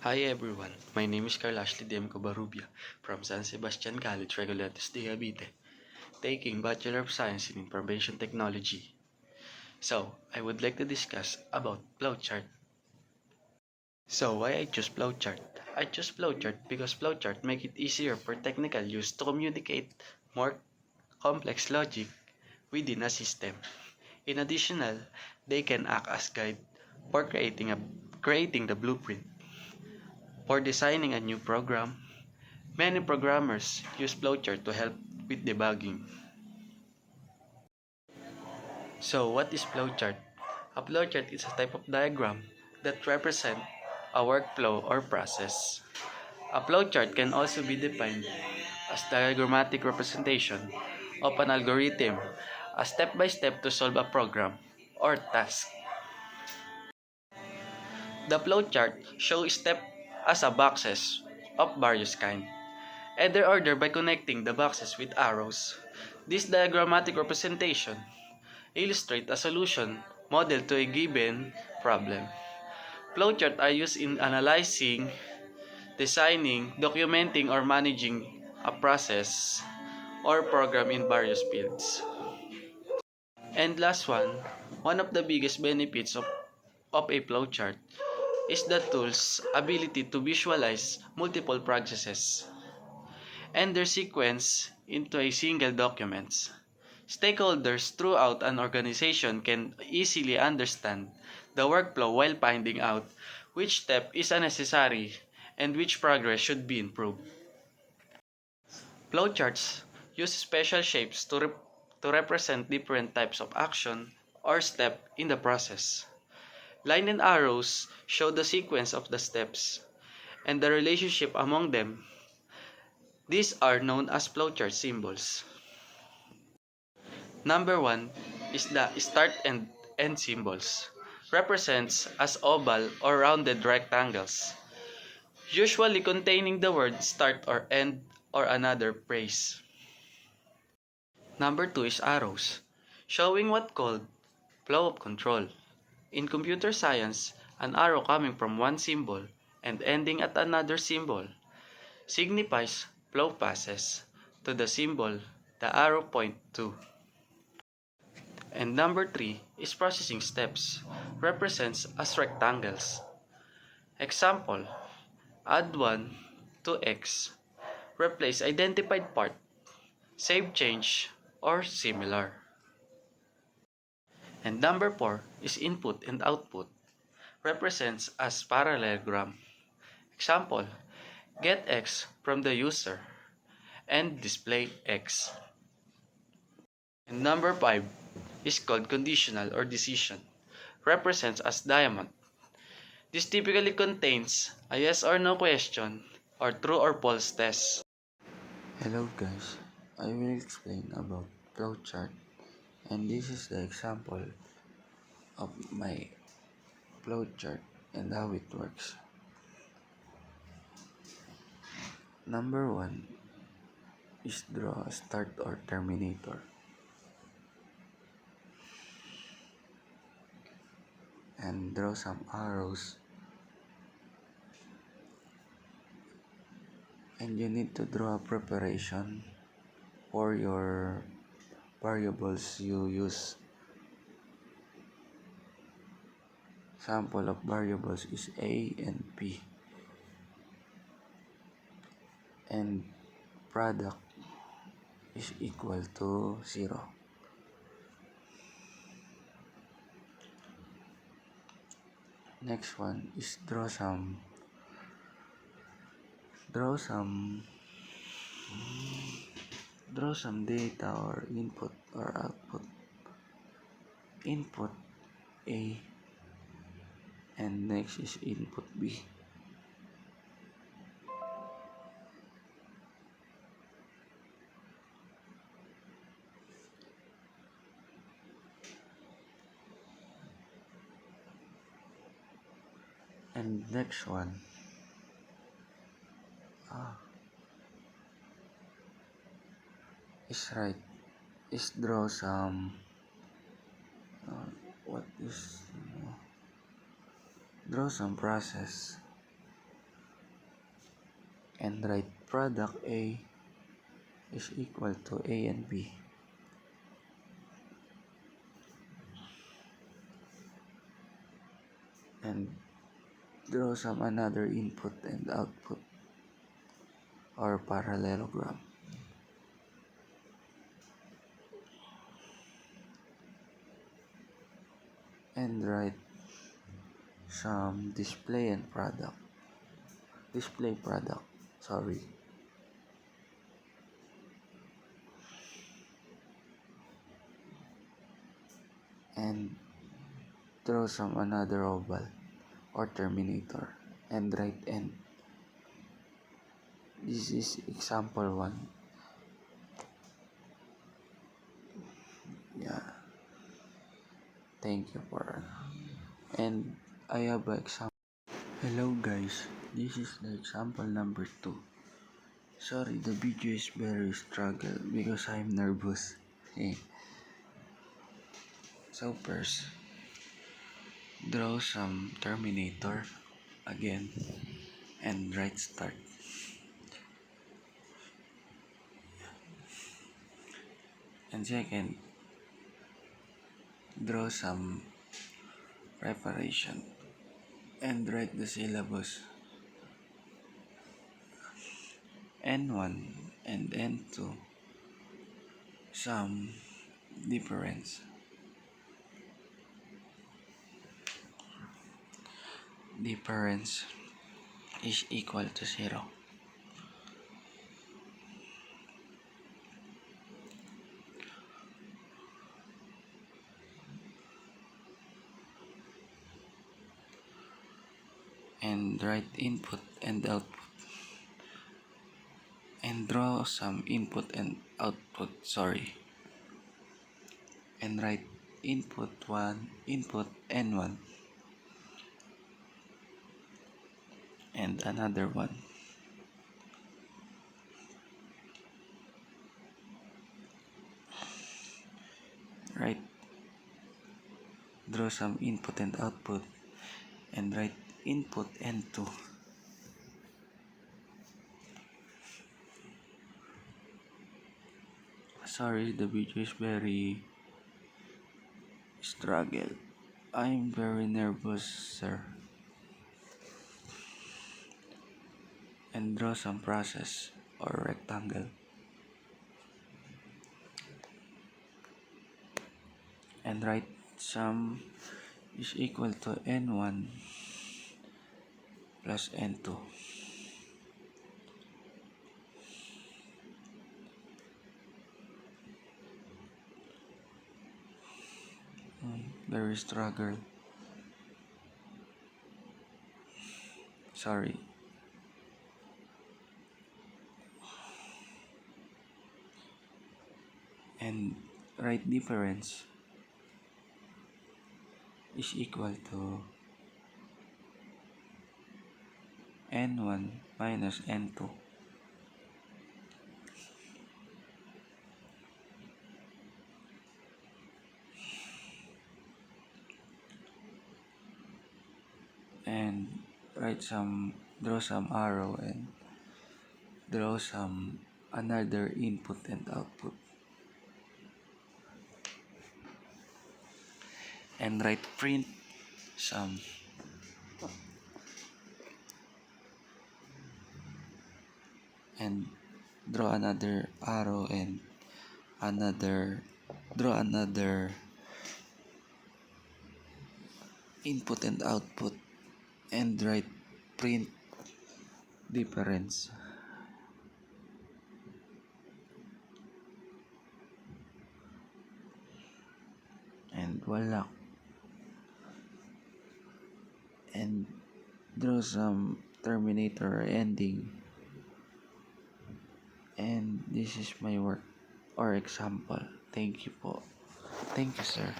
Hi everyone, my name is Carl Ashley Dem Covarrubia from San Sebastian College, Regulantes de Cavite, taking Bachelor of Science in Information Technology. So, I would like to discuss about Flowchart. So, why I choose Flowchart? I choose Flowchart because Flowchart make it easier for technical use to communicate more complex logic within a system. In addition, they can act as guide for creating the blueprint for designing a new program. Many programmers use Flowchart to help with debugging. So, what is Flowchart? A flowchart is a type of diagram that represents a workflow or process. A flowchart can also be defined as diagrammatic representation of an algorithm, a step-by-step to solve a program or task. The flowchart shows steps as a boxes of various kinds, either ordered by connecting the boxes with arrows. This diagrammatic representation illustrates a solution model to a given problem. Flowcharts are used in analyzing, designing, documenting, or managing a process or program in various fields. And last one of the biggest benefits of a flowchart is the tool's ability to visualize multiple processes and their sequence into a single document. Stakeholders throughout an organization can easily understand the workflow while finding out which step is unnecessary and which progress should be improved. Flowcharts use special shapes to represent different types of action or step in the process. Line and arrows show the sequence of the steps and the relationship among them. These are known as flowchart symbols. Number 1 is the start and end symbols, represents as oval or rounded rectangles, usually containing the word start or end or another phrase. Number 2 is arrows, showing what called flow of control. In computer science, an arrow coming from one symbol and ending at another symbol signifies flow passes to the symbol the arrow point to. And number 3 is processing steps, represents as rectangles. Example, add 1 to X, replace identified part, save change, or similar. And number 4 is input and output, represents as parallelogram. Example, get X from the user and display X. And number 5 is called conditional or decision, represents as diamond. This typically contains a yes or no question or true or false test. Hello guys, I will explain about flowchart, and this is the example of my flowchart and how it works. Number 1 is draw a start or terminator, and draw some arrows, and you need to draw a preparation for your variables you use. Sample of variables is A and P, and product is equal to 0. Next one is draw some data or input or output. Input A and next is input B. And next one is draw some what is draw some process and write product A is equal to A and B. And draw some another input and output or parallelogram. And write some display product, sorry. And draw some another oval or terminator and write end. This is example 1. Yeah, thank you for. And I have an example. Hello guys, this is the example number 2. Sorry, the video is very struggle because I'm nervous. So first, draw some terminator again and write start. And second, draw some preparation and write the syllabus N1 and N2 some difference. Difference is equal to 0. And write input and output and draw some input and output, and write input 1, input N1 and another one. Write, draw some input and output and write input N2. Sorry, the video is very struggle. I'm very nervous, sir. And draw some process or rectangle. And write sum is equal to N1 plus N2. Very struggle. Sorry. And write difference is equal to N1 minus N2. And draw some arrow and draw some another input and output. And write print sum. And draw another arrow and draw another input and output and write print difference. And voila. And draw some terminator ending. And this is my work or example. Thank you po. Thank you, sir.